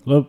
Hello.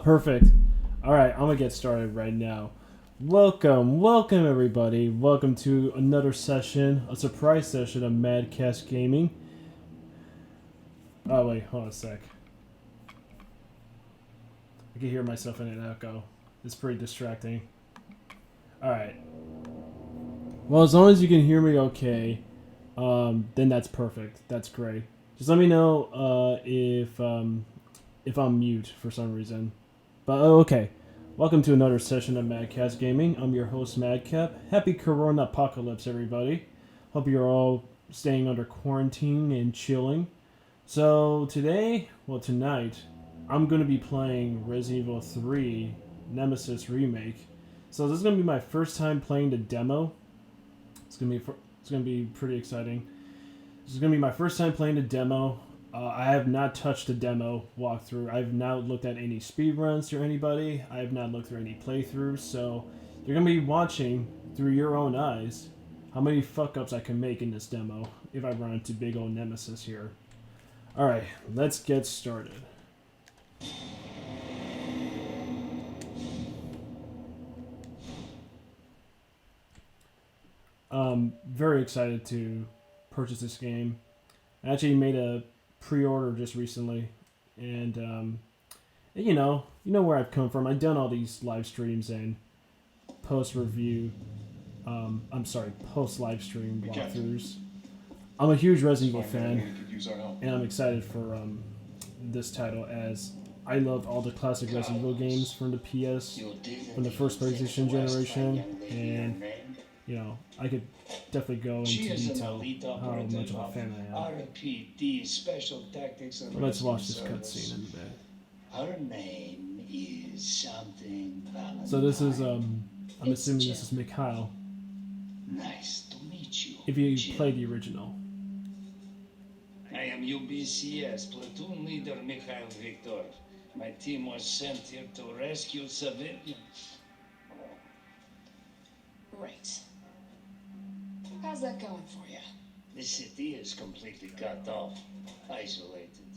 Perfect. All right, I'm gonna get started right now. Welcome everybody. Welcome to another session, a surprise session of MadCast Gaming. Oh wait, hold on a sec. I can hear myself in an echo. It's pretty distracting. All right. Well, as long as you can hear me okay, then that's perfect. That's great. Just let me know if I'm mute for some reason. But okay. Welcome to another session of MadCast Gaming. I'm your host, Madcap. Happy CoronApocalypse, everybody. Hope you're all staying under quarantine and chilling. So tonight, I'm going to be playing Resident Evil 3 Nemesis Remake. So this is going to be my first time playing the demo. It's going to be pretty exciting. This is going to be my first time playing the demo. I have not touched the demo walkthrough. I have not looked at any speedruns or anybody. I have not looked through any playthroughs. So you're going to be watching through your own eyes how many fuck-ups I can make in this demo if I run into big old Nemesis here. Alright, let's get started. Very excited to purchase this game. I actually made a pre-order just recently, and you know where I've come from. I've done all these live streams and post review. Post live stream walkthroughs. I'm a huge Resident Evil fan, and I'm excited for this title as I loved all the classic Resident Evil games from the PS, from the first PlayStation generation, and I could definitely go into detail how much of a fan I am. RPD Special Tactics and Let's watch this Service. cutscene in a bit. Her name is something Valentine. So this is I'm assuming this is Mikhail. Nice to meet you. If you Jill. play the original. I am UBCS Platoon Leader Mikhail Victor. My team was sent here to rescue civilians. Right. How's that going for you? The city is completely cut off, isolated.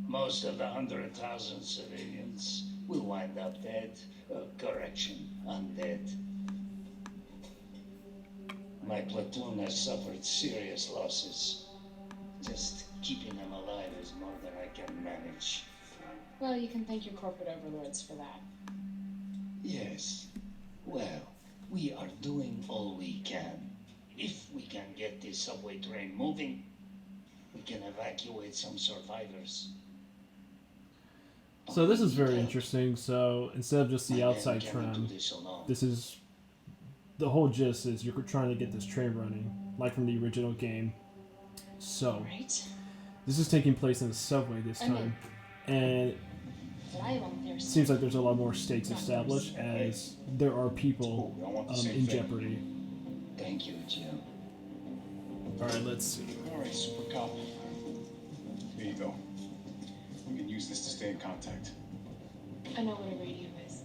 Most of the 100,000 civilians will wind up dead. Correction, undead. My platoon has suffered serious losses. Just keeping them alive is more than I can manage. Well, you can thank your corporate overlords for that. Yes. Well, we are doing all we can. If we can get this subway train moving, we can evacuate some survivors. So this is very interesting. So instead of just the My outside men cannot tram, do this alone. this is the whole gist is you're trying to get this train running, like from the original game. So Right? this is taking place in the subway this time, and it seems like there's a lot more stakes established as there are people in jeopardy. Thank you, Jim. All right, let's see. All right, Super Cop. There you go. We can use this to stay in contact. I know what a radio is.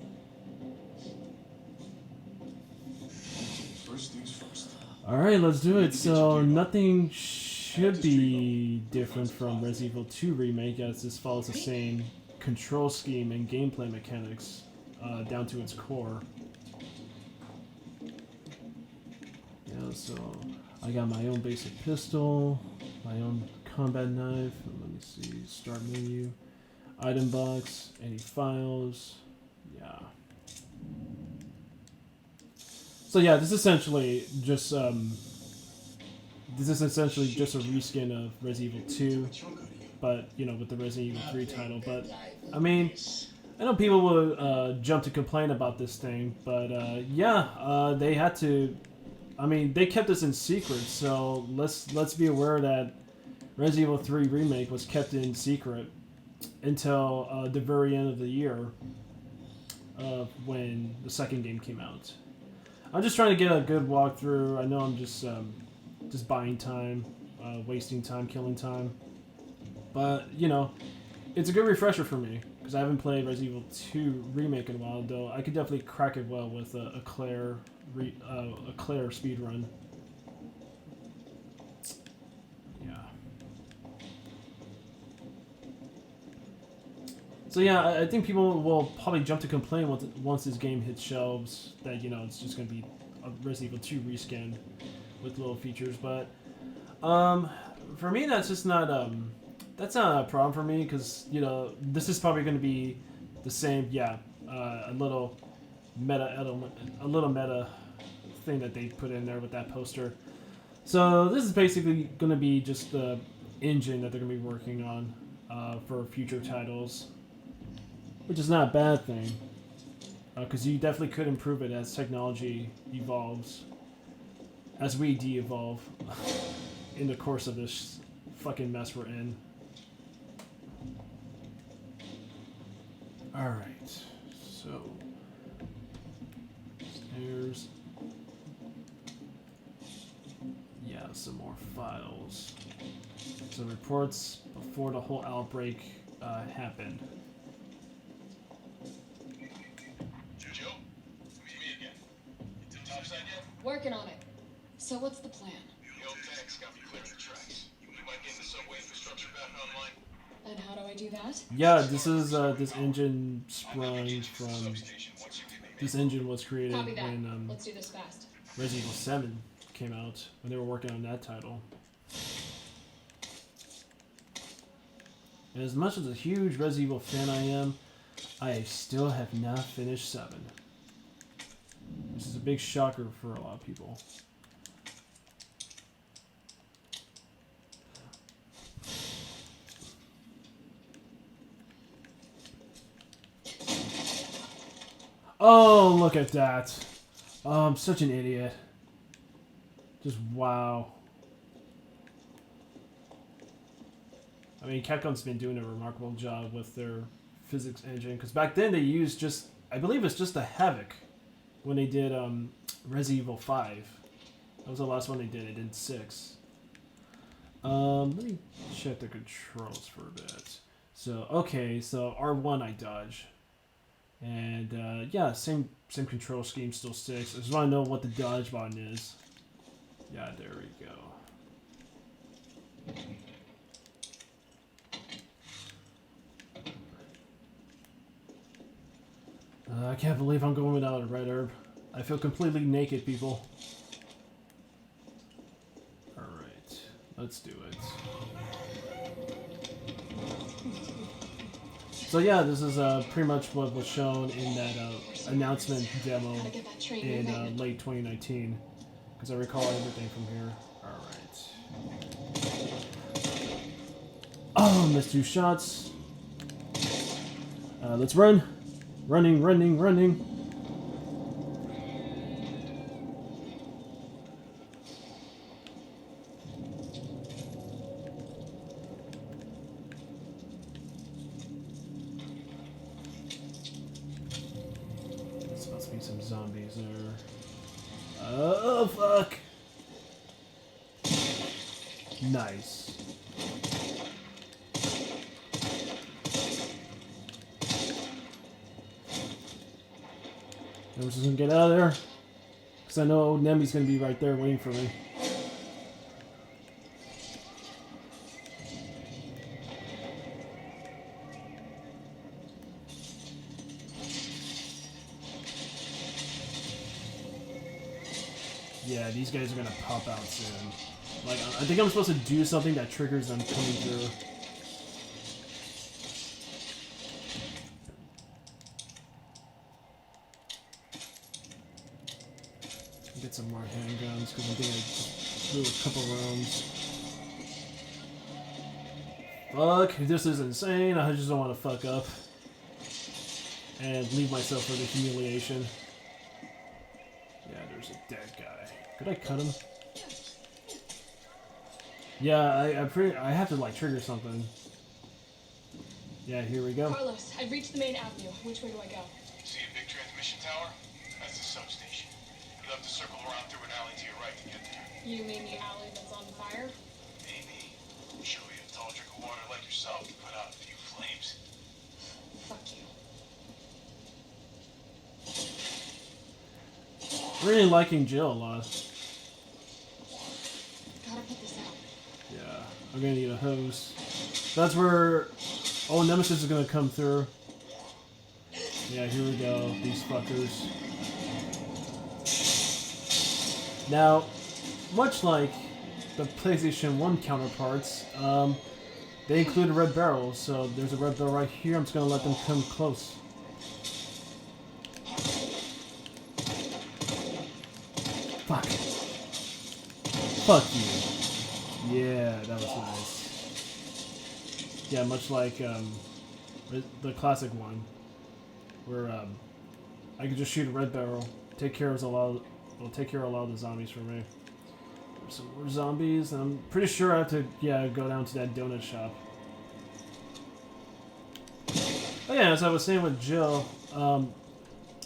First things first. All right, let's do it. So nothing should be different from Resident Evil 2 Remake as this follows the same control scheme and gameplay mechanics down to its core. Yeah, so I got my own basic pistol, my own combat knife. Let me see, start menu, item box, any files. Yeah. So yeah, this is essentially just a reskin of Resident Evil 2, but you know, with the Resident Evil 3 title. But I mean, I know people will jump to complain about this thing, but they had to. I mean, they kept this in secret, so let's be aware that Resident Evil 3 Remake was kept in secret until the very end of the year when the second game came out. I'm just trying to get a good walkthrough. I know I'm just buying time, wasting time, killing time. But, you know, it's a good refresher for me, because I haven't played Resident Evil 2 Remake in a while, though I could definitely crack it well with a Claire speedrun. Yeah. So yeah, I think people will probably jump to complain once this game hits shelves that, you know, it's just going to be a Resident Evil 2 reskin with little features, but for me that's just not that's not a problem for me, because, you know, this is probably going to be the same, a little meta thing that they put in there with that poster. So this is basically going to be just the engine that they're going to be working on for future titles, which is not a bad thing, because you definitely could improve it as technology evolves, as we de-evolve in the course of this fucking mess we're in. Alright, so stairs. Yeah, some more files. So reports before the whole outbreak happened. Jojo, it's me again. You to the top side yet? Working on it. So what's the plan? The old tanks got me clearing the tracks. We might get the subway infrastructure back online. And how do I do that? Yeah, this is this engine sprung from. This engine was created Copy that. when Let's do this fast. Resident Evil 7 came out, when they were working on that title. And as much as a huge Resident Evil fan I am, I still have not finished 7. This is a big shocker for a lot of people. Oh, look at that. Oh, I'm such an idiot. Just wow. I mean, Capcom's been doing a remarkable job with their physics engine, because back then they used just, I believe it's just a Havoc when they did Resident Evil 5. That was the last one they did. They did 6. Let me check the controls for a bit. So, okay, so R1 I dodge. And yeah, same control scheme still sticks. I just want to know what the dodge button is. Yeah, there we go. I can't believe I'm going without a red herb. I feel completely naked, people. Alright, let's do it. So yeah, this is pretty much what was shown in that announcement demo in late 2019. Because I recall everything from here. Alright. Oh, missed 2 shots. Let's run. Running. There's supposed to be some zombies there. Oh, fuck. Nice. I was just gonna get out of there, because I know old Nemi's gonna be right there waiting for me. Yeah, these guys are gonna pop out soon. Like, I think I'm supposed to do something that triggers them coming through. get some more handguns because I think I just blew a couple rounds. Fuck, this is insane. I just don't want to fuck up and leave myself for the humiliation. Yeah, there's a dead guy. Could I cut him? Yeah, I have to like trigger something. Yeah, here we go. Carlos, I've reached the main avenue. Which way do I go? See a big transmission tower? That's the substation. You'll have to circle around through an alley to your right to get there. You mean the alley that's on fire? Maybe. Show you a tall drink of water like yourself to put out a few flames. Fuck you. Really liking Jill a lot. Gotta put this out. Yeah, I'm gonna need a hose. That's where... Oh, Nemesis is gonna come through. Yeah, here we go. These fuckers. Now, much like the PlayStation 1 counterparts, they include a red barrel. So there's a red barrel right here. I'm just gonna let them come close. Fuck. Fuck you. Yeah, that was nice. Yeah, much like the classic one, where I could just shoot a red barrel, take care of a lot of the zombies for me. There's some more zombies, and I'm pretty sure I have to go down to that donut shop. Oh yeah, as I was saying with Jill,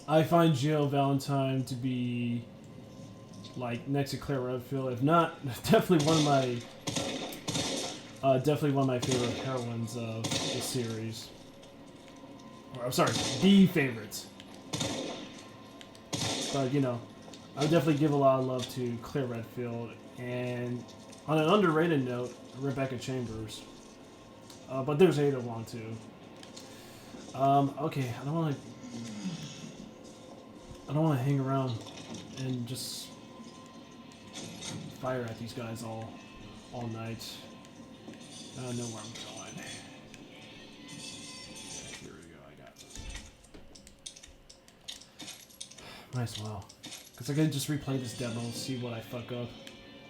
I find Jill Valentine to be like next to Claire Redfield, if not definitely one of my favorite heroines of the series. Or, I'm sorry, the favorites. But you know, I would definitely give a lot of love to Claire Redfield, and on an underrated note, Rebecca Chambers. But there's Ada Wong too. Okay, I don't want to hang around and just fire at these guys all night. I don't know where I'm going. Yeah, here we go. I got this. Might as well, because I can just replay this demo, see what I fuck up,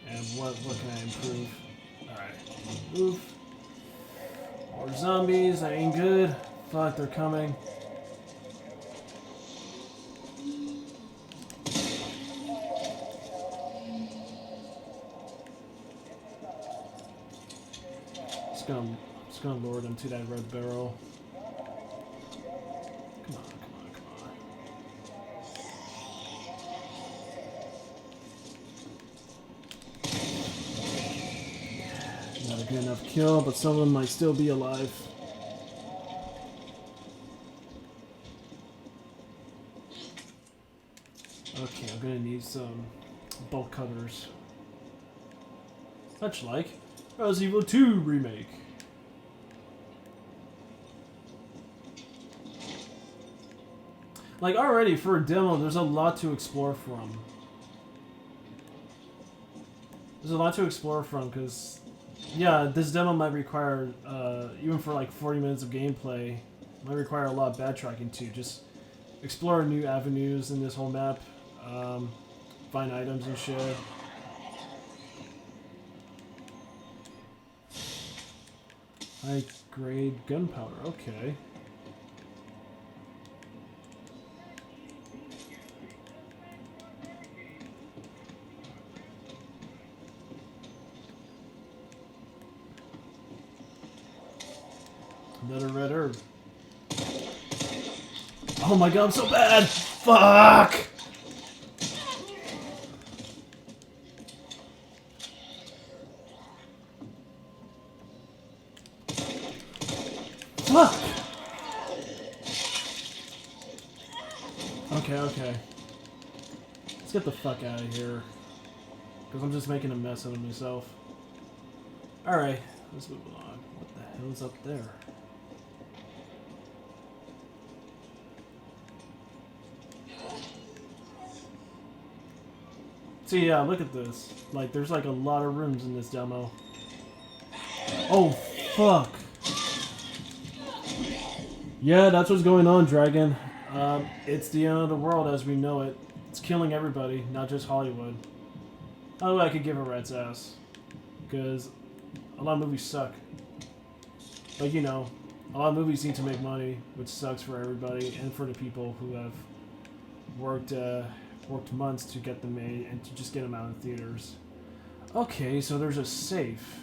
and what can I improve. All right, move. More zombies. That ain't good. Fuck, they're coming. Just gonna lure them to that red barrel. Come on. Not a good enough kill, but some of them might still be alive. Okay, I'm gonna need some bolt cutters. Much like Resident Evil 2 Remake. Like, already, for a demo, there's a lot to explore from. Because, yeah, this demo might require, even for like 40 minutes of gameplay, might require a lot of backtracking too. Just explore new avenues in this whole map, find items and shit. High grade gunpowder, okay. Another red herb. Oh my god, I'm so bad! Fuck! Fuck! Okay. Let's get the fuck out of here. Because I'm just making a mess of myself. Alright, let's move along. What the hell is up there? See, yeah, look at this. Like, there's like a lot of rooms in this demo. Oh, fuck. Yeah, that's what's going on, Dragon. It's the end of the world as we know it. It's killing everybody, not just Hollywood. Oh, I could give a rat's ass. Because a lot of movies suck. But you know, a lot of movies need to make money, which sucks for everybody and for the people who have worked months to get them made and to just get them out in theaters. Okay, so there's a safe.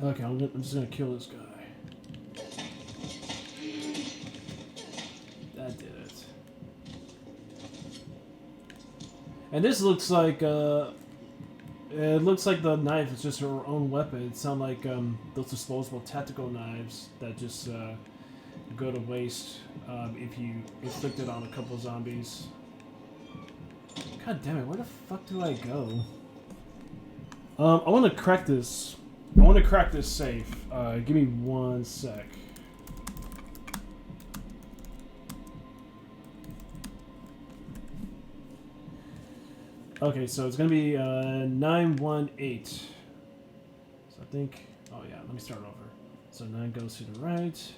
Okay, I'm just gonna kill this guy. That did it. And this looks like it looks like the knife is just her own weapon. It sounds like those disposable tactical knives that just go to waste if you inflict it on a couple zombies. God damn it! Where the fuck do I go? I want to crack this. I want to crack this safe. Give me 1 sec. Okay, so it's gonna be 918. So I think. Oh yeah, let me start over. So 9 goes to the right,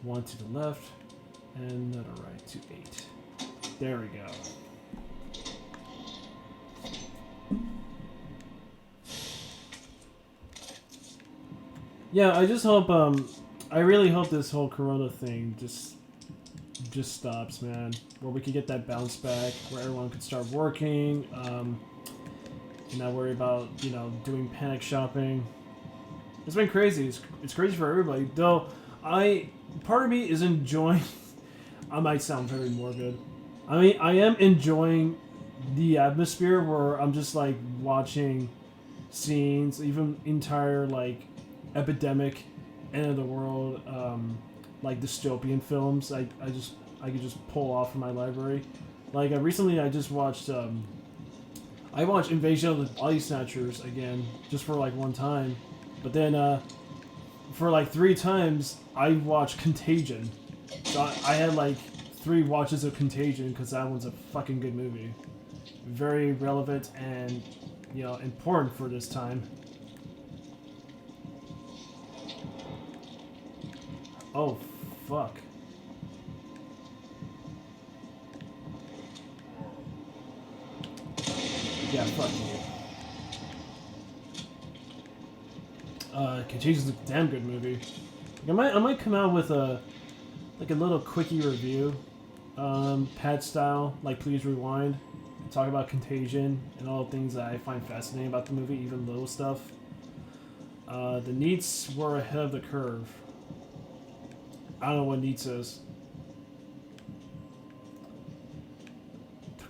1 to the left, and another right to 8. There we go. Yeah, I just hope, I really hope this whole Corona thing just stops, man. Where we could get that bounce back, where everyone could start working, and not worry about, you know, doing panic shopping. It's been crazy. It's crazy for everybody. Though, part of me is enjoying, I might sound very morbid. I mean, I am enjoying the atmosphere where I'm just, like, watching scenes, even entire, like, epidemic, end of the world, like dystopian films. I could just pull off from my library. Like recently, I just watched I watched Invasion of the Body Snatchers again, just for like 1 time, but then for like 3 times I watched Contagion. So I had like 3 watches of Contagion because that one's a fucking good movie, very relevant and, you know, important for this time. Oh, fuck. Yeah, fuck you. Contagion's a damn good movie. I might come out with a little quickie review, pad style, like Please Rewind, talk about Contagion and all the things that I find fascinating about the movie, even little stuff. The Neats were ahead of the curve. I don't know what Neats is.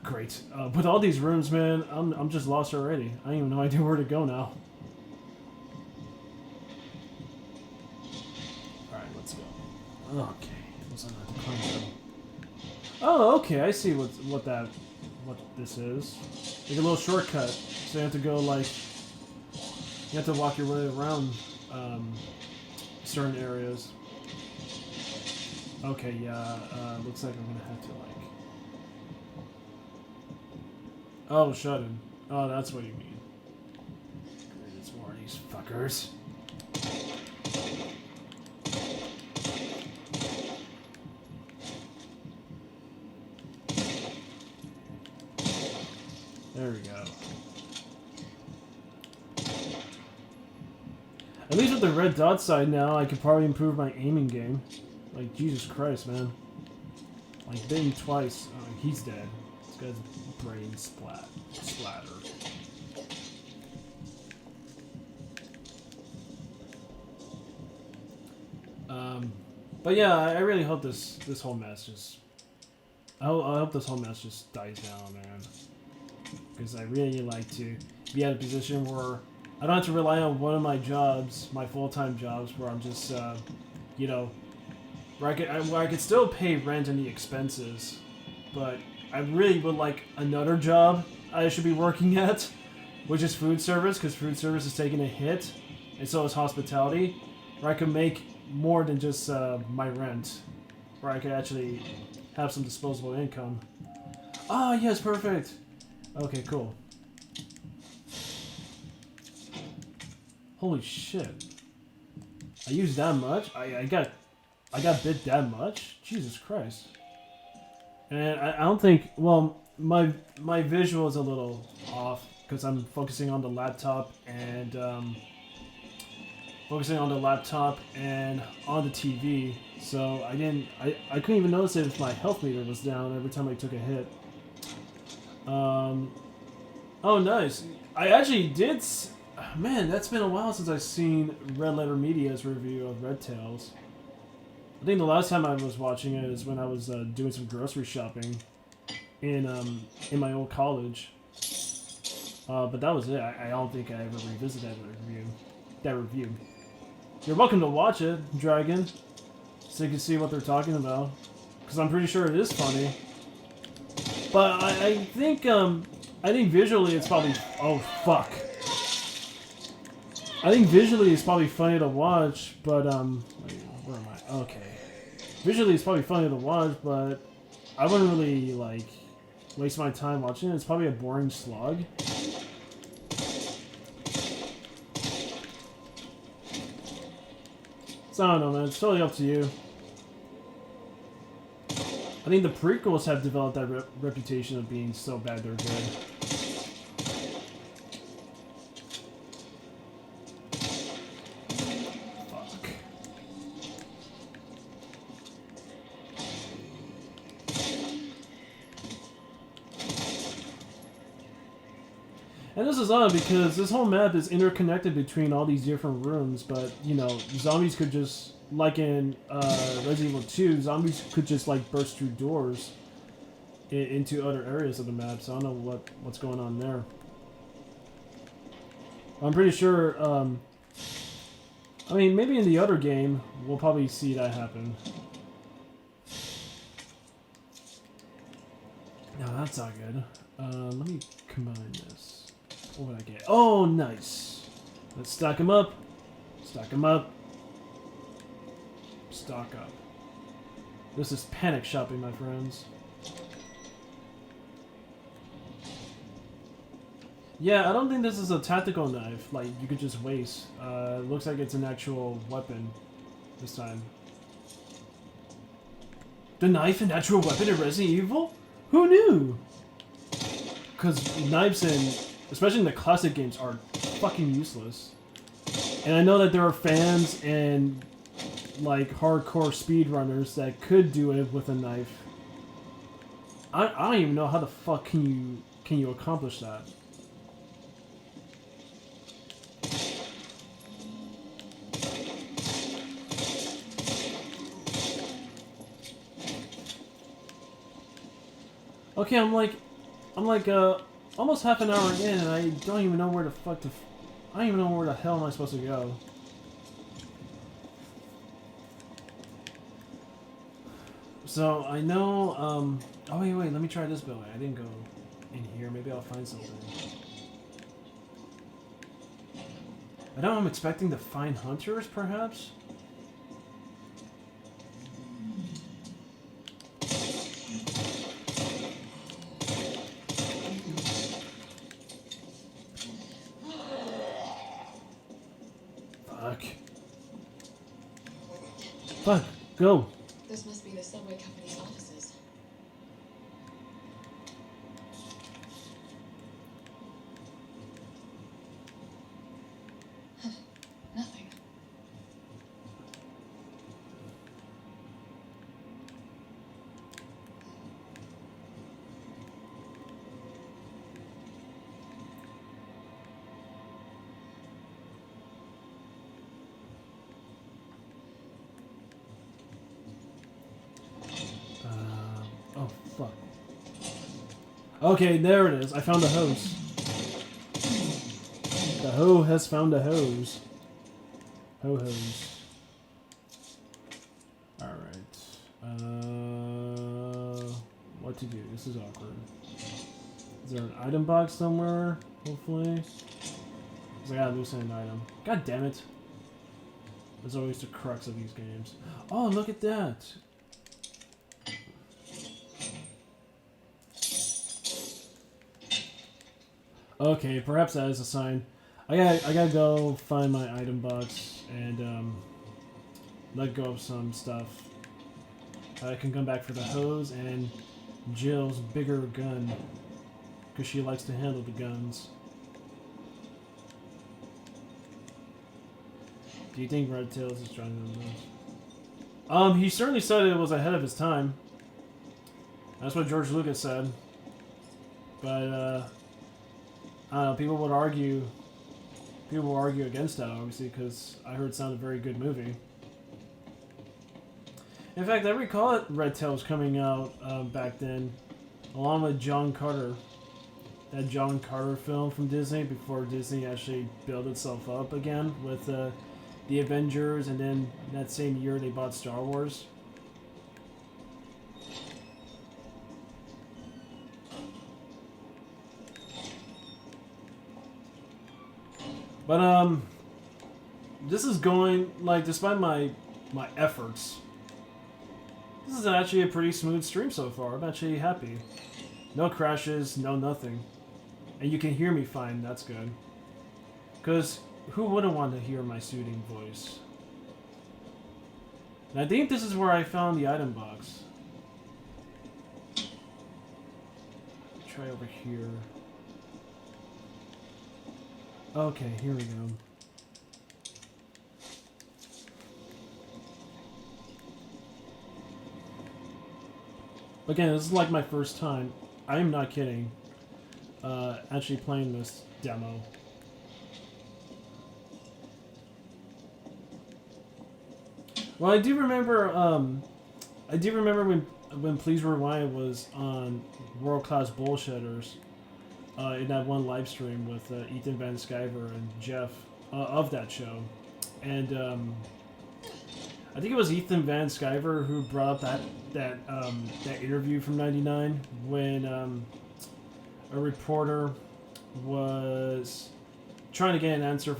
Great. With all these rooms, man, I'm just lost already. I don't even know idea where to go now. Alright, let's go. Okay. What's on that console? Oh, okay, I see what this is. Like a little shortcut. So you have to go like you have to walk your way around certain areas. Okay, yeah, looks like I'm gonna have to, like... Oh, shut him. Oh, that's what you mean. It's more of these fuckers. There we go. At least with the red dot side now, I could probably improve my aiming game. Like, Jesus Christ, man. Like, bitten twice. Oh, he's dead. This guy's brain splatter. But yeah, I really hope this whole mess just... I hope this whole mess just dies down, man. Because I really like to be at a position where I don't have to rely on one of my jobs, my full-time jobs, where I'm just, you know... Where I could still pay rent and the expenses, but I really would like another job I should be working at, which is food service, because food service is taking a hit, and so is hospitality, where I could make more than just my rent, where I could actually have some disposable income. Ah, yes, perfect. Okay, cool. Holy shit. I used that much? I got bit that much? Jesus Christ. And I don't think, well, my visual is a little off because I'm focusing on the laptop and on the TV. So I couldn't even notice if my health meter was down every time I took a hit. Oh, nice. I actually did. Man, that's been a while since I've seen Red Letter Media's review of Red Tails. I think the last time I was watching it is when I was doing some grocery shopping in my old college. But that was it. I don't think I ever revisited that review. You're welcome to watch it, Dragon, so you can see what they're talking about. Because I'm pretty sure it is funny. But I think visually it's probably... Oh, fuck. I think visually it's probably funny to watch, but, wait, where am I? Okay. Visually it's probably funny to watch, but I wouldn't really, like, waste my time watching it. It's probably a boring slog. So I don't know, man. It's totally up to you. I think the prequels have developed that reputation of being so bad they're good. Fuck. And this is odd because this whole map is interconnected between all these different rooms, but, you know, zombies could just, like in Resident Evil 2, zombies could just, like, burst through doors into other areas of the map, so I don't know what's going on there. I'm pretty sure, I mean, maybe in the other game, we'll probably see that happen. No, that's not good. Let me combine this. What would I get? Oh, nice. Let's stack them up. Stack them up. Stock up. This is panic shopping, my friends. Yeah, I don't think this is a tactical knife, like you could just waste. It looks like it's an actual weapon this time. The knife an actual weapon in Resident Evil? Who knew? Because knives especially in the classic games, are fucking useless. And I know that there are fans and, like, hardcore speedrunners that could do it with a knife. I don't even know how the fuck can you accomplish that. Okay, I'm like almost half an hour in, and I don't even know where the fuck I don't even know where the hell am I supposed to go. So I know. Oh wait, let me try this building. I didn't go in here. Maybe I'll find something. I know I'm expecting to find hunters, perhaps. Fuck, go. This must be the subway company's offices. Nothing. Oh, fuck. Okay, there it is. I found a hose. The hoe has found a hose. Ho-hos. Alright. What to do? This is awkward. Is there an item box somewhere? Hopefully. Because I gotta loosen an item. God damn it. There's always the crux of these games. Oh, look at that. Okay, perhaps that is a sign. I gotta go find my item box and let go of some stuff. I can come back for the hose and Jill's bigger gun, because she likes to handle the guns. Do you think Red Tails is trying to this? He certainly said it was ahead of his time. That's what George Lucas said. But I don't know. People would argue against that, obviously, because I heard it sounded a very good movie. In fact, I recall it Red Tails coming out back then, along with John Carter. That John Carter film from Disney, before Disney actually built itself up again with the Avengers, and then that same year they bought Star Wars. But this is going, like, despite my efforts, this is actually a pretty smooth stream so far. I'm actually happy. No crashes, no nothing. And you can hear me fine, that's good. Because who wouldn't want to hear my soothing voice? And I think this is where I found the item box. Try over here. Okay, here we go. Again, this is like my first time. I am not kidding. Actually playing this demo. Well, I do remember when Please Rewind was on World Class Bullshitters, in that one live stream with Ethan Van Sciver and Jeff of that show, and I think it was Ethan Van Sciver who brought up that interview from '99 when a reporter was trying to get an answer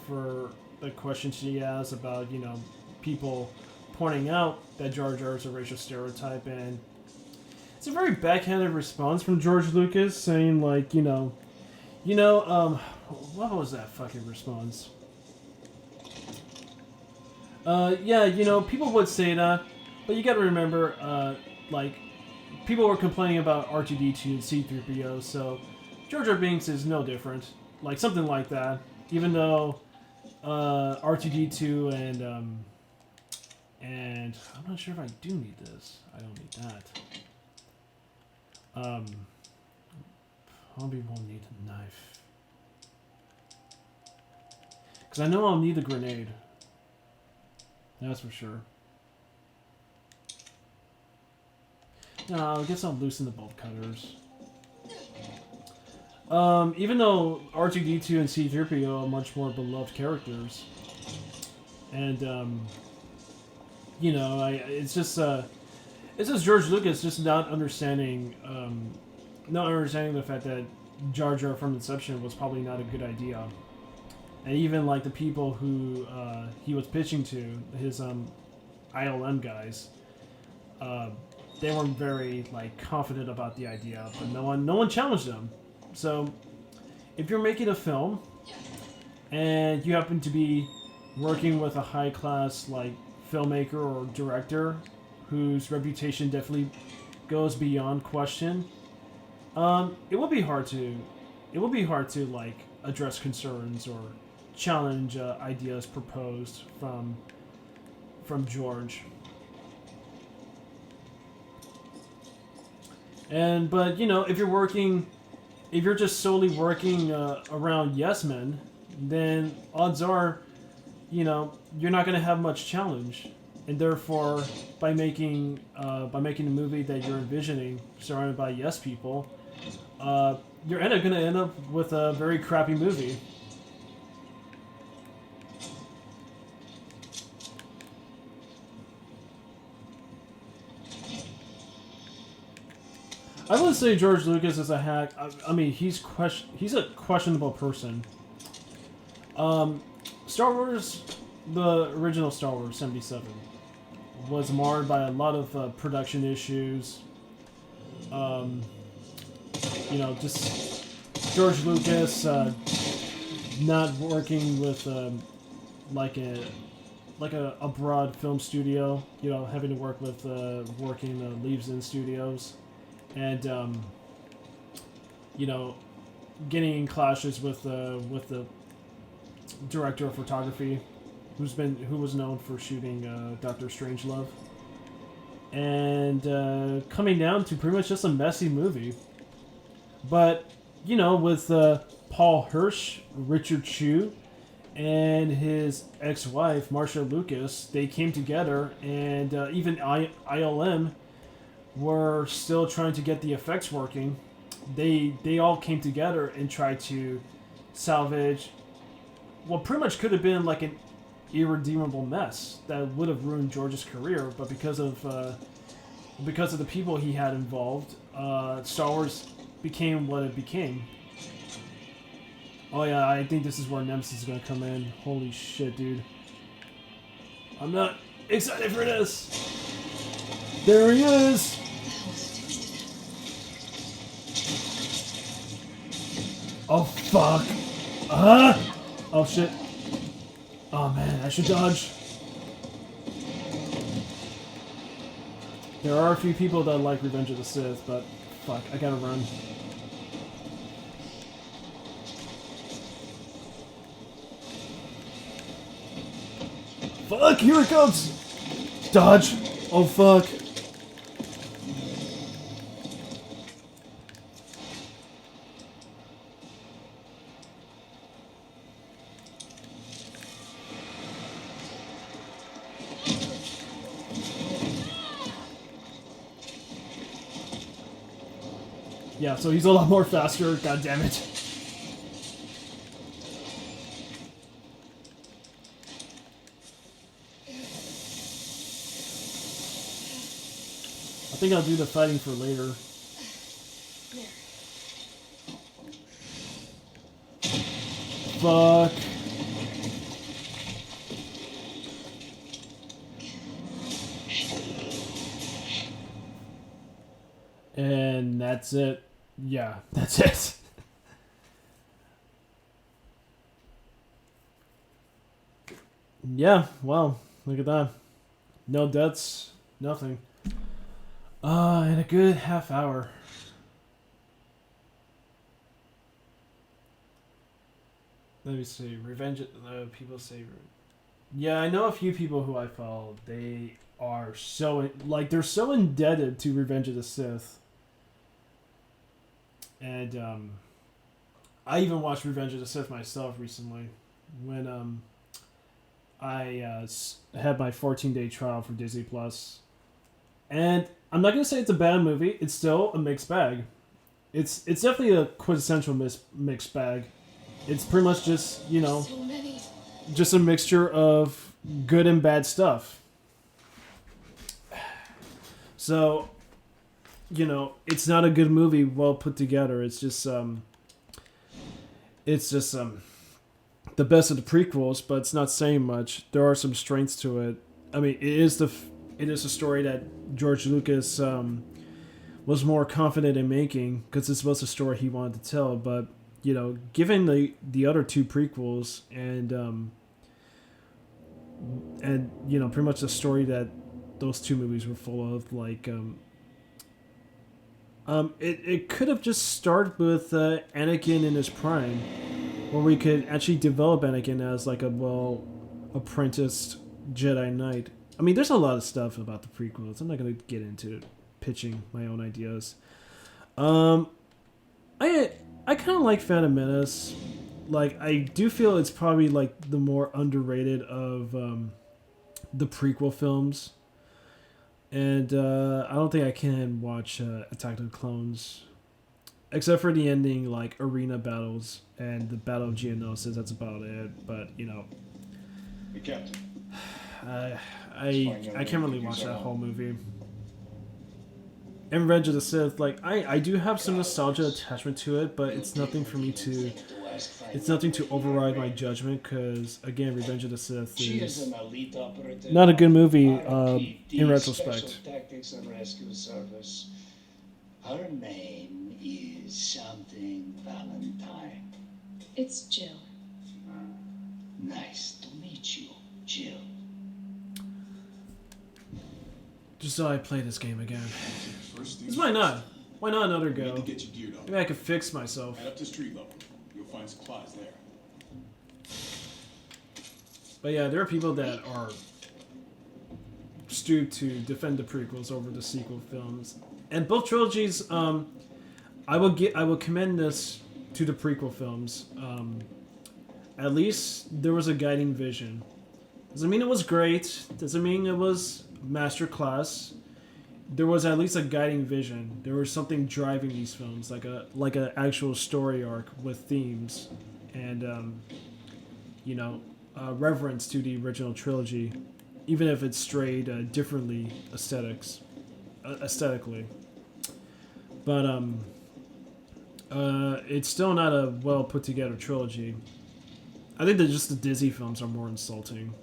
for a question she asked about, you know, people pointing out that Jar Jar is a racial stereotype, and it's a very backhanded response from George Lucas saying, like, what was that fucking response? Yeah, people would say that, but you gotta remember, like, people were complaining about R2-D2 and C-3PO, so Jar Jar Binks is no different. Like, something like that. Even though R2-D2 and I'm not sure if I do need this. I don't need that. Probably won't need a knife. Because I know I'll need a grenade. That's for sure. No, I guess I'll loosen the bolt cutters. Even though R2-D2 and C-3PO are much more beloved characters, and it's just George Lucas just not understanding the fact that Jar Jar from Inception was probably not a good idea, and even like the people who he was pitching to, his ILM guys, they weren't very like confident about the idea, but no one challenged them. So, if you're making a film and you happen to be working with a high-class like filmmaker or director whose reputation definitely goes beyond question, it will be hard to like address concerns or challenge ideas proposed from George. But if you're just solely working around yes men, then odds are, you're not going to have much challenge, and therefore, by making a movie that you're envisioning surrounded by yes people, you're going to end up with a very crappy movie. I wouldn't say George Lucas is a hack. I mean, he's a questionable person. Star Wars, the original Star Wars, 77, was marred by a lot of production issues. Just George Lucas not working with like like a broad film studio, you know, having to work with working Leaves In Studios, and you know, getting in clashes with the director of photography, who was known for shooting Doctor Strangelove, and coming down to pretty much just a messy movie. But you know, with Paul Hirsch, Richard Chew, and his ex-wife Marsha Lucas, they came together, and even ILM were still trying to get the effects working. They all came together and tried to salvage what pretty much could have been like an irredeemable mess that would have ruined George's career, but because of the people he had involved, Star Wars became what it became. Oh yeah, I think this is where Nemesis is gonna come in. Holy shit, dude. I'm not excited for this. There he is. Oh fuck. Oh shit. Oh man, I should dodge. There are a few people that like Revenge of the Sith, but fuck, I gotta run. Fuck, here it comes! Dodge! Oh fuck. Yeah, so he's a lot more faster, god damn it. I think I'll do the fighting for later. Fuck. And that's it. Yeah, that's it. Yeah, well, look at that. No deaths, nothing. In a good half hour. Let me see. Revenge. People say. Yeah, I know a few people who I follow. They are so they're so indebted to Revenge of the Sith. And I even watched Revenge of the Sith myself recently when I had my 14-day trial for Disney Plus. And I'm not gonna say it's a bad movie. It's still a mixed bag. It's definitely a quintessential mixed bag. It's pretty much just, you know, just a mixture of good and bad stuff. So, you know, it's not a good movie well put together. It's just the best of the prequels, but it's not saying much. There are some strengths to it. I mean, it is a story that George Lucas was more confident in making because it's supposed to be a story he wanted to tell. But you know, given the other two prequels and you know, pretty much the story that those two movies were full of, like it could have just started with Anakin in his prime, where we could actually develop Anakin as like a well apprenticed Jedi Knight. I mean, there's a lot of stuff about the prequels. I'm not going to get into pitching my own ideas. I kind of like Phantom Menace. Like, I do feel it's probably like the more underrated of the prequel films. And I don't think I can watch Attack of the Clones, except for the ending, like arena battles and the Battle of Geonosis. That's about it. But you know, Hey, Captain. I can't really watch that whole movie. And Revenge of the Sith, like I do have some nostalgia attachment to it, but it's nothing for me to. It's nothing to override my judgment, because again, Revenge of the Sith is not a good movie in retrospect. Tactics and Rescue Service. Her name is something Valentine. It's Jill. Nice to meet you, Jill. Just so I play this game again. First Because things why not? first. Why not another We need go? to get you geared up. Maybe I could fix myself. Head up to street level. You'll find supplies there. But yeah, there are people that are stooped to defend the prequels over the sequel films, and both trilogies. I will commend this to the prequel films. At least there was a guiding vision. Doesn't mean it was great. Doesn't mean it was masterclass. There was at least a guiding vision. There was something driving these films, like an actual story arc with themes, and reverence to the original trilogy, even if it strayed differently aesthetically. But it's still not a well put together trilogy. I think that just the Disney films are more insulting.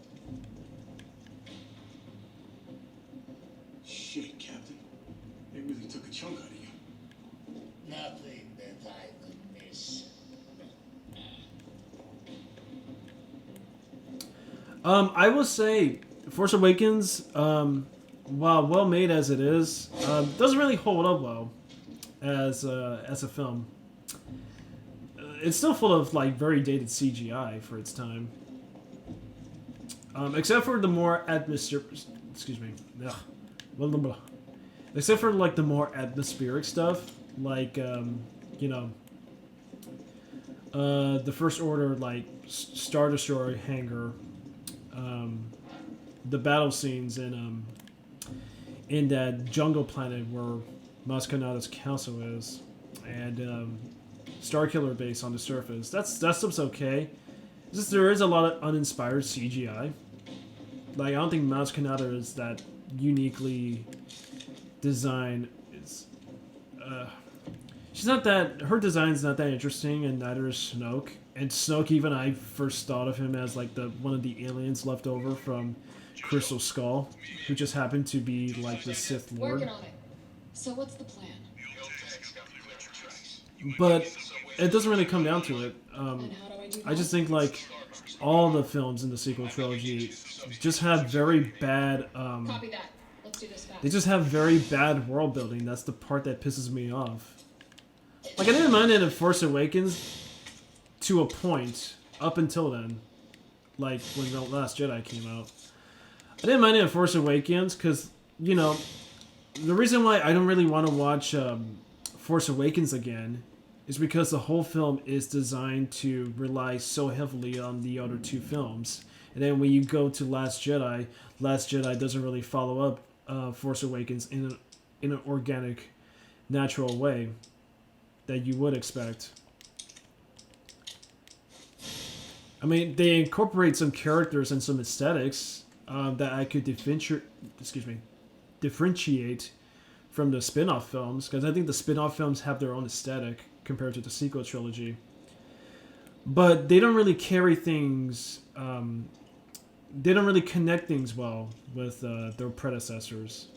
Shit, Captain. They really took a chunk out of you. Nothing that I could miss. I will say, Force Awakens, while well made as it is, doesn't really hold up well as a film. It's still full of like very dated CGI for its time, except for the more except for like the more atmospheric stuff, like the First Order, like Star Destroyer hangar. The battle scenes in that jungle planet where Maz Kanata's council is, and Starkiller base on the surface. That stuff's okay. It's just there is a lot of uninspired CGI. Like I don't think Maz Kanata is that uniquely designed. She's not that. Her design's not that interesting, and neither is Snoke. And Snoke, even I first thought of him as like one of the aliens left over from Crystal Skull, who just happened to be like the Sith Lord. Working on it. So what's the plan? But it doesn't really come down to it. And how do I do that? I just think like all the films in the sequel trilogy just have very bad. Copy that. Let's do this fast. They just have very bad world building. That's the part that pisses me off. Like I didn't mind it in Force Awakens to a point up until then, like when The Last Jedi came out. I didn't mind it in Force Awakens because the reason why I don't really want to watch Force Awakens again is because the whole film is designed to rely so heavily on the other two films. And then when you go to Last Jedi doesn't really follow up Force Awakens in an organic, natural way that you would expect. I mean, they incorporate some characters and some aesthetics that I could differentiate from the spin-off films, because I think the spin-off films have their own aesthetic compared to the sequel trilogy. But they don't really carry things. They don't really connect things well with their predecessors.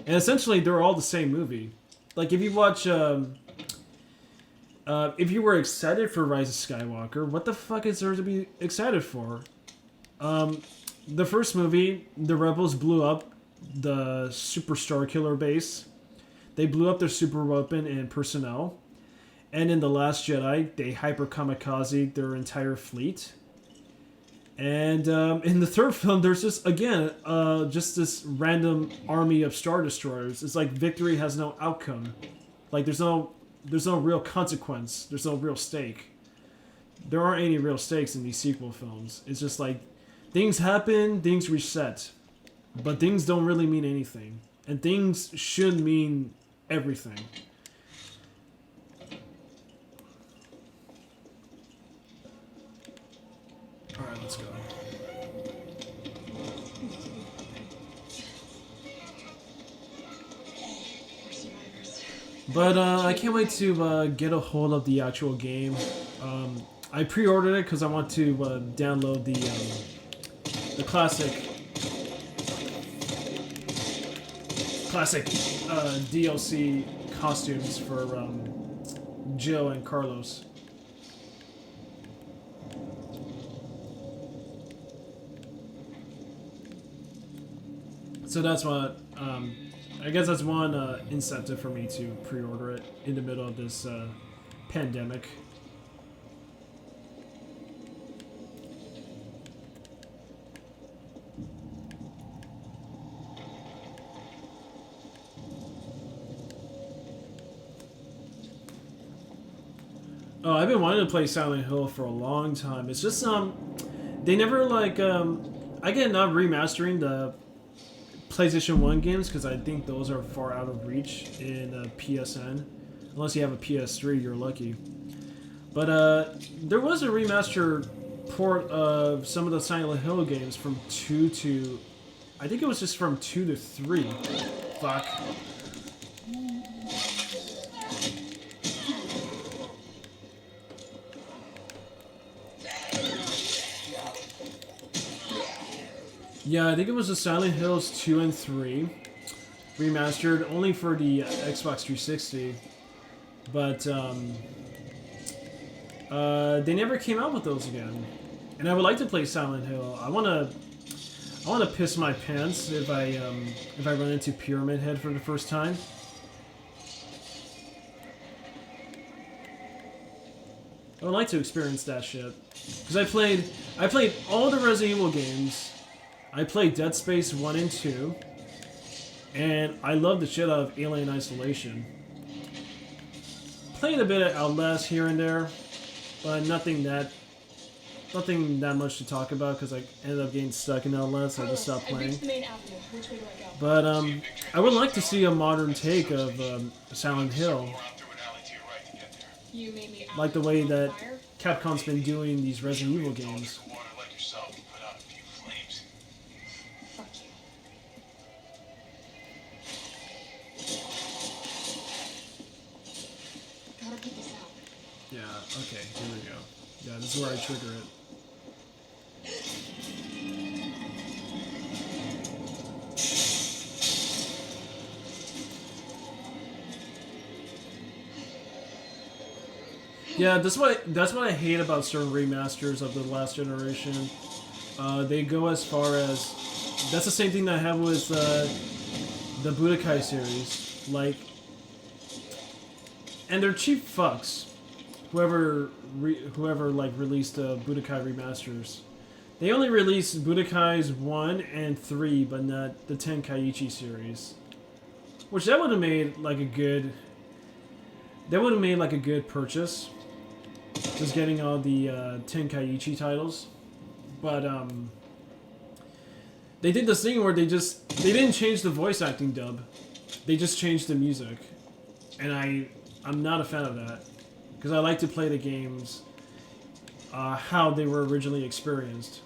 And essentially, they're all the same movie. Like if you watch, if you were excited for Rise of Skywalker, what the fuck is there to be excited for? The first movie, the Rebels blew up the Super Star Killer base. They blew up their super weapon and personnel. And in The Last Jedi, they hyper kamikaze their entire fleet. And in the third film, there's just, again, just this random army of Star Destroyers. It's like victory has no outcome. Like, there's no real consequence. There's no real stake. There aren't any real stakes in these sequel films. It's just like, things happen, things reset. But things don't really mean anything. And things should mean everything. Alright, let's go. But I can't wait to get a hold of the actual game. I pre-ordered it because I want to download the classic DLC costumes for Jill and Carlos. So that's what, I guess that's one incentive for me to pre-order it in the middle of this pandemic. Oh, I've been wanting to play Silent Hill for a long time. It's just they never like I get not remastering the PlayStation 1 games because I think those are far out of reach in PSN. Unless you have a PS3, you're lucky. But there was a remaster port of some of the Silent Hill games from 2 to... I think it was just from 2 to 3. Fuck. Yeah, I think it was the Silent Hills 2 and 3. Remastered only for the Xbox 360. But, they never came out with those again. And I would like to play Silent Hill. I wanna piss my pants if I run into Pyramid Head for the first time. I would like to experience that shit. Because I played all the Resident Evil games. I played Dead Space 1 and 2. And I love the shit out of Alien Isolation. Played a bit of Outlast here and there, but nothing that much to talk about because I ended up getting stuck in Outlast, so I just stopped playing. But I would like to see a modern take of Silent Hill, like the way that Capcom's been doing these Resident Evil games. Yeah, okay, here we go. Yeah, this is where I trigger it. Yeah, that's what I hate about certain remasters of the last generation. They go as far as... That's the same thing that I have with the Budokai series. Like... And they're cheap fucks. Whoever like released Budokai remasters, they only released Budokai's 1 and 3, but not the Tenkaichi series. Which that would have made like a good. That would have made like a good purchase. Just getting all the Tenkaichi titles, but they did this thing where they didn't change the voice acting dub, they just changed the music, and I'm not a fan of that. Because I like to play the games how they were originally experienced.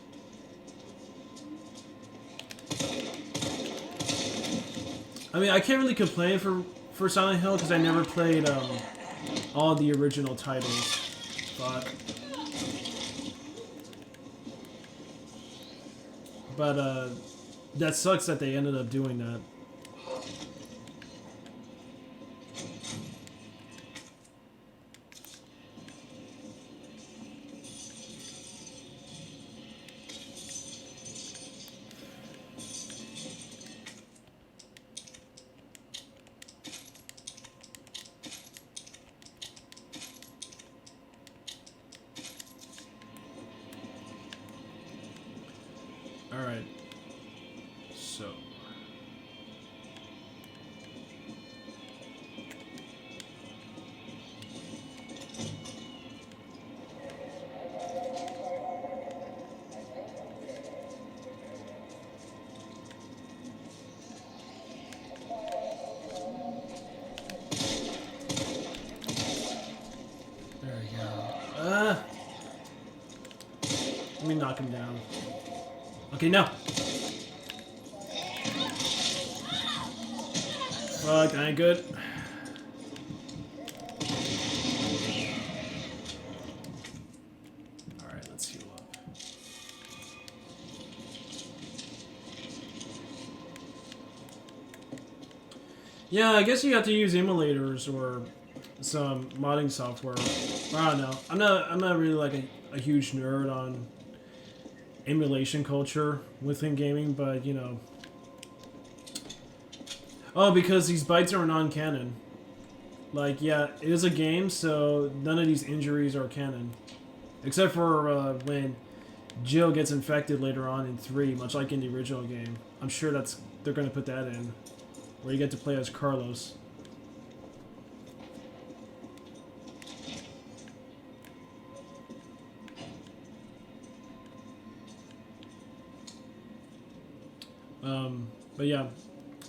I mean, I can't really complain for Silent Hill because I never played all the original titles. But that sucks that they ended up doing that. Alright, so... There we go. Let me knock him down. Okay, no. Fuck, that ain't good. Alright, let's heal up. Yeah, I guess you have to use emulators or some modding software. I don't know. I'm not really like a huge nerd on emulation culture within gaming, but you know, Oh, because these bites are non-canon. Like, yeah, it is a game, so none of these injuries are canon. Except for when Jill gets infected later on in 3, much like in the original game. I'm sure they're going to put that in. Where you get to play as Carlos. But yeah.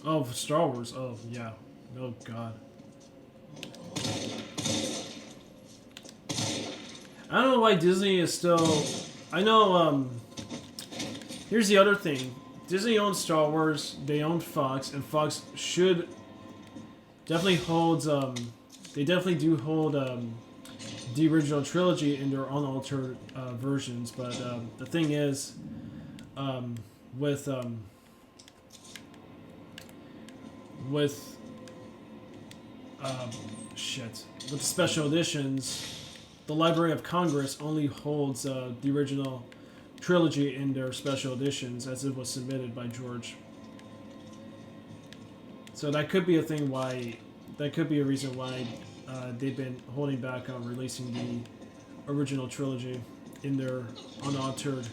Oh, Star Wars. Oh, yeah. Oh, God. I don't know why Disney is still... I know, here's the other thing. Disney owns Star Wars, they own Fox, and Fox should... Definitely holds, they definitely do hold, the original trilogy in their unaltered, versions, but, the thing is, with with special editions, the Library of Congress only holds the original trilogy in their special editions as it was submitted by George. So that could be a thing why, that could be a reason why they've been holding back on releasing the original trilogy in their unaltered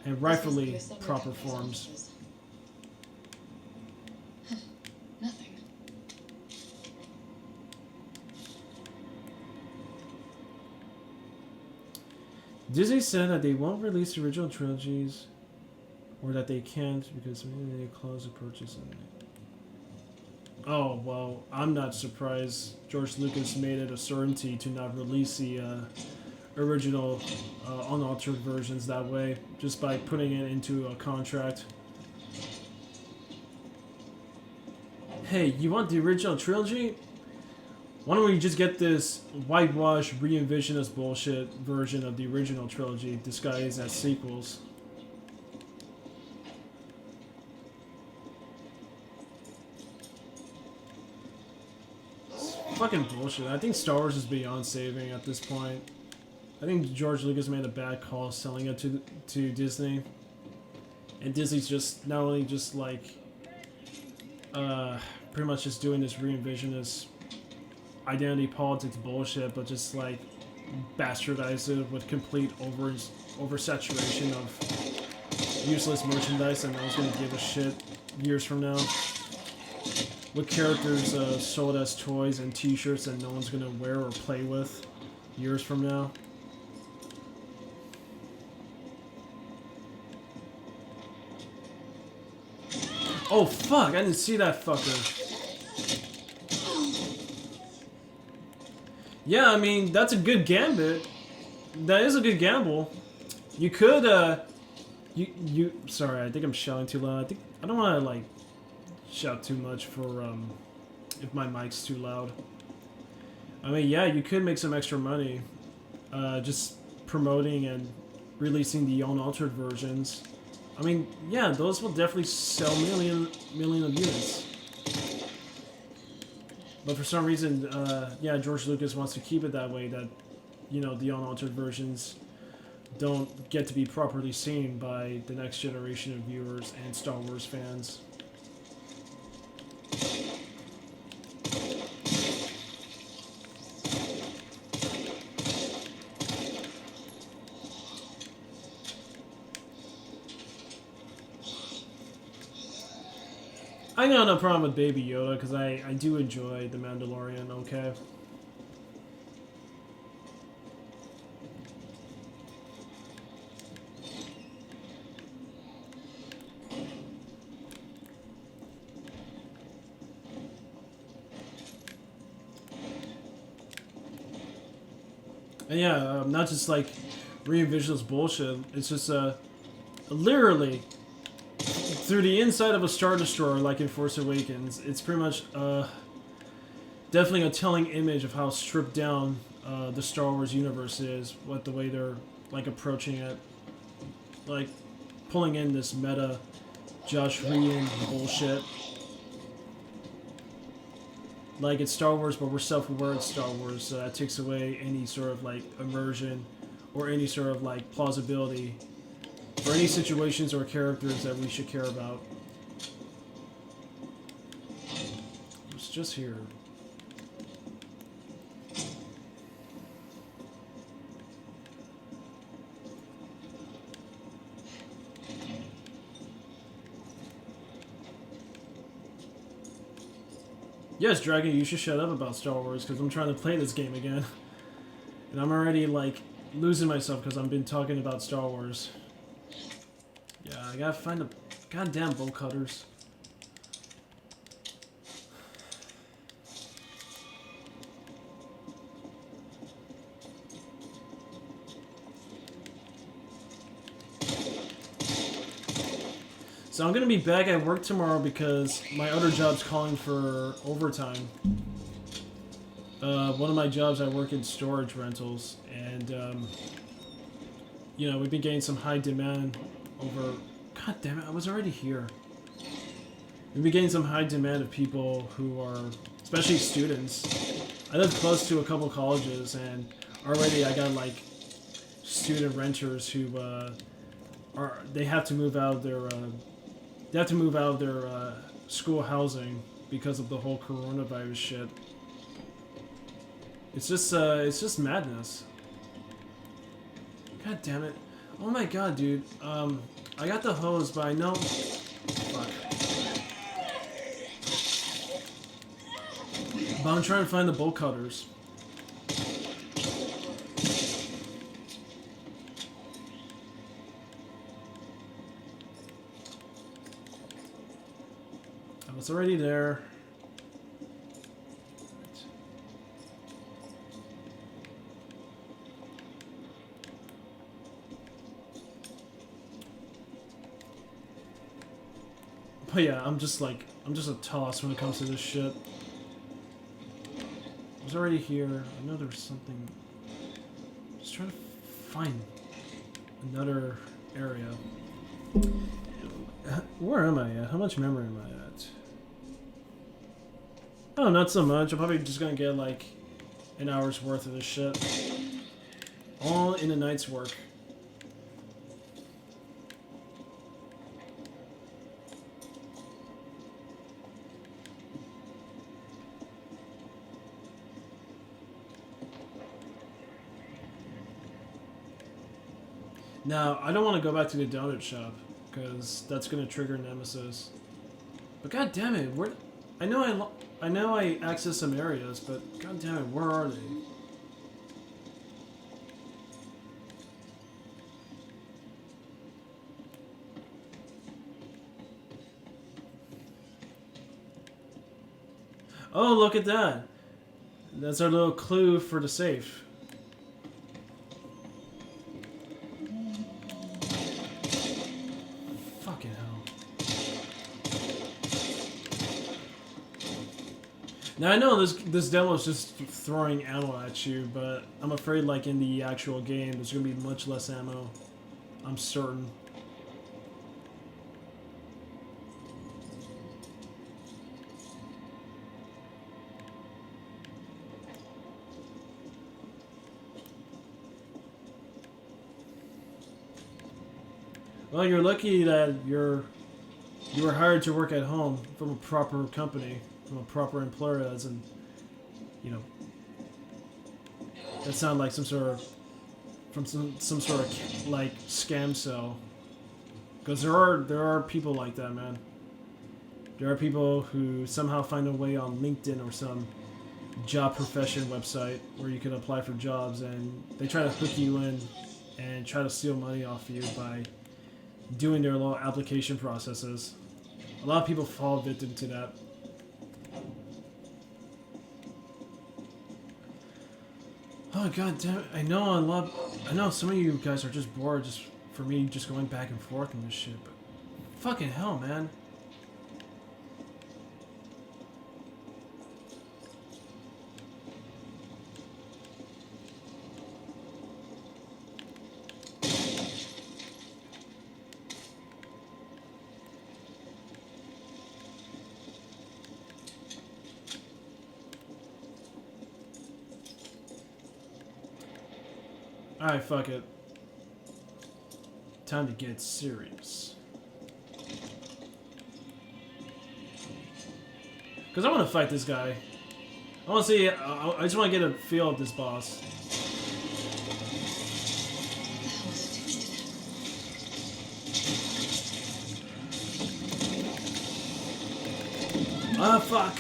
and rightfully proper forms. Nothing. Disney said that they won't release the original trilogies, or that they can't because maybe they close the purchase. Oh, well, I'm not surprised George Lucas made it a certainty to not release the original unaltered versions that way, just by putting it into a contract. Hey, you want the original trilogy? Why don't we just get this whitewash, re-envisionist bullshit version of the original trilogy disguised as sequels? It's fucking bullshit. I think Star Wars is beyond saving at this point. I think George Lucas made a bad call selling it to Disney. And Disney's just not only just like pretty much just doing this re-envisionist identity politics bullshit, but just like bastardize it with complete oversaturation of useless merchandise that no one's gonna give a shit years from now. With characters sold as toys and t-shirts that no one's gonna wear or play with years from now. Oh fuck, I didn't see that fucker. Yeah, I mean, that's a good gambit. That is a good gamble. You could, sorry, I think I'm shouting too loud. I don't want to, like, shout too much for, if my mic's too loud. I mean, yeah, you could make some extra money, just promoting and releasing the unaltered versions. I mean, yeah, those will definitely sell million of units. But for some reason, yeah, George Lucas wants to keep it that way, that, you know, the unaltered versions don't get to be properly seen by the next generation of viewers and Star Wars fans. I got no problem with Baby Yoda, because I do enjoy The Mandalorian, okay? And yeah, not just like re-envisionist bullshit, it's just literally through the inside of a Star Destroyer, like in Force Awakens, it's pretty much definitely a telling image of how stripped down the Star Wars universe is, what the way they're like approaching it, like pulling in this meta Josh Whedon bullshit. Like it's Star Wars, but we're self-aware it's Star Wars, so that takes away any sort of like immersion or any sort of like plausibility for any situations or characters that we should care about. just here. Yes, Dragon, you should shut up about Star Wars because I'm trying to play this game again. And I'm already, like, losing myself because I've been talking about Star Wars. Yeah, I gotta find the goddamn bolt cutters. So I'm gonna be back at work tomorrow because my other job's calling for overtime. One of my jobs, I work in storage rentals, and you know, we've been getting some high demand over. God damn it! I was already here. We've been getting some high demand of people who are, especially students. I live close to a couple colleges, and already I got like student renters who they have to move out of their school housing because of the whole coronavirus shit. It's just madness. God damn it! Oh my god, dude. I got the hose, but I know. Fuck. But I'm trying to find the bolt cutters. It's already there. But yeah, I'm just a toss when it comes to this shit. It was already here. I know there's something. Just trying to find another area. Where am I at? How much memory am I at? Oh, not so much. I'm probably just gonna get like an hour's worth of this shit. All in a night's work. Now, I don't want to go back to the donut shop because that's gonna trigger Nemesis. But god damn it, where? I know I accessed some areas, but god damn it, where are they? Oh, look at that! That's our little clue for the safe. Fucking hell. Now I know this demo is just throwing ammo at you, but I'm afraid like in the actual game there's gonna be much less ammo. I'm certain. Well, you're lucky that you were hired to work at home from a proper company, from a proper employer, as in, you know, that sound like some sort of like scam cell. Because there are people like that, man. There are people who somehow find a way on LinkedIn or some job profession website where you can apply for jobs, and they try to hook you in and try to steal money off you by doing their little application processes. A lot of people fall victim to that. Oh god damn it! I know some of you guys are just bored just for me just going back and forth in this shit, but fucking hell, man. Alright, fuck it. Time to get serious. Because I want to fight this guy. I want to see... I just want to get a feel of this boss. Ah, fuck.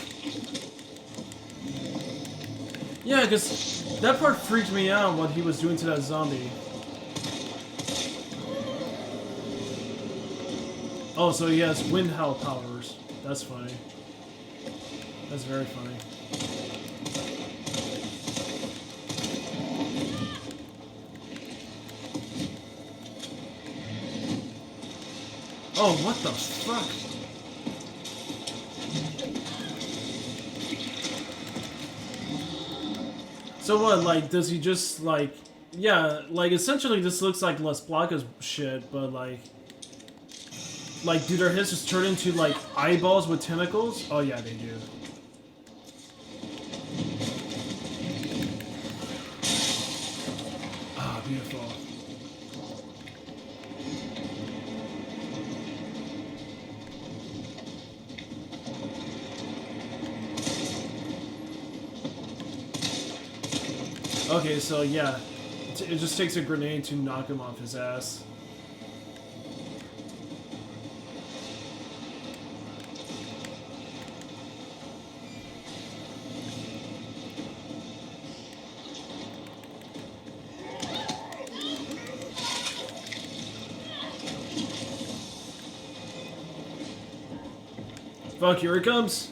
Yeah, because that part freaked me out, what he was doing to that zombie. Oh, so he has wind howl powers. That's funny. That's very funny. Oh, what the fuck? So what, like, does he just, like... Yeah, like, essentially this looks like Las Placas shit, but, like... Like, do their heads just turn into, like, eyeballs with tentacles? Oh, yeah, they do. Ah, beautiful. Okay, so yeah, it just takes a grenade to knock him off his ass. Fuck, here it comes.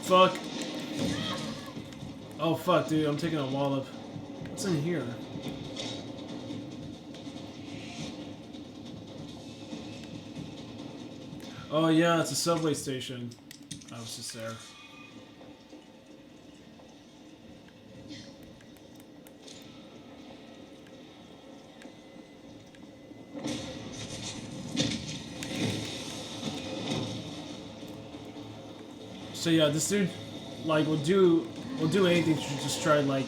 Fuck. Oh fuck, dude, I'm taking a wallop. What's in here? Oh yeah, it's a subway station. I was just there. So yeah, this dude, like, will do anything to just try to, like,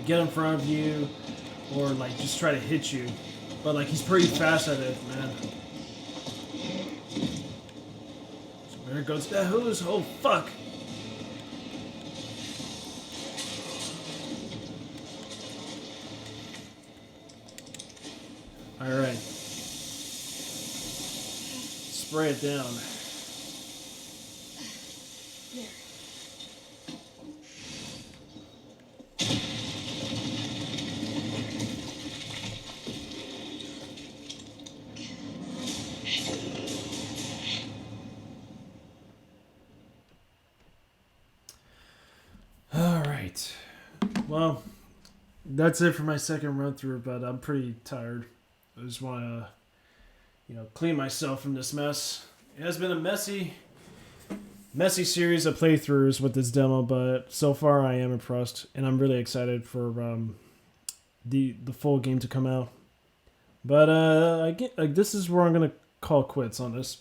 get in front of you, or, like, just try to hit you. But, like, he's pretty fast at it, man. So there goes that hose. Oh, fuck. Alright. Spray it down. Alright. Well, that's it for my second run through, but I'm pretty tired. I just want to, clean myself from this mess. It has been a messy series of playthroughs with this demo, but so far I am impressed, and I'm really excited for the full game to come out. But this is where I'm gonna call quits on this.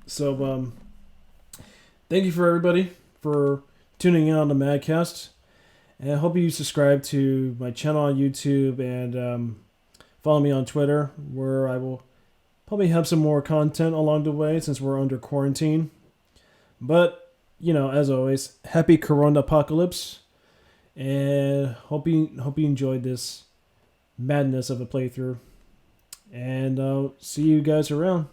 So thank you for everybody for tuning in on the MadCast, and I hope you subscribe to my channel on YouTube and follow me on Twitter, where I will probably have some more content along the way since we're under quarantine. But, as always, happy CoronApocalypse, and hope you enjoyed this madness of a playthrough. And I'll see you guys around.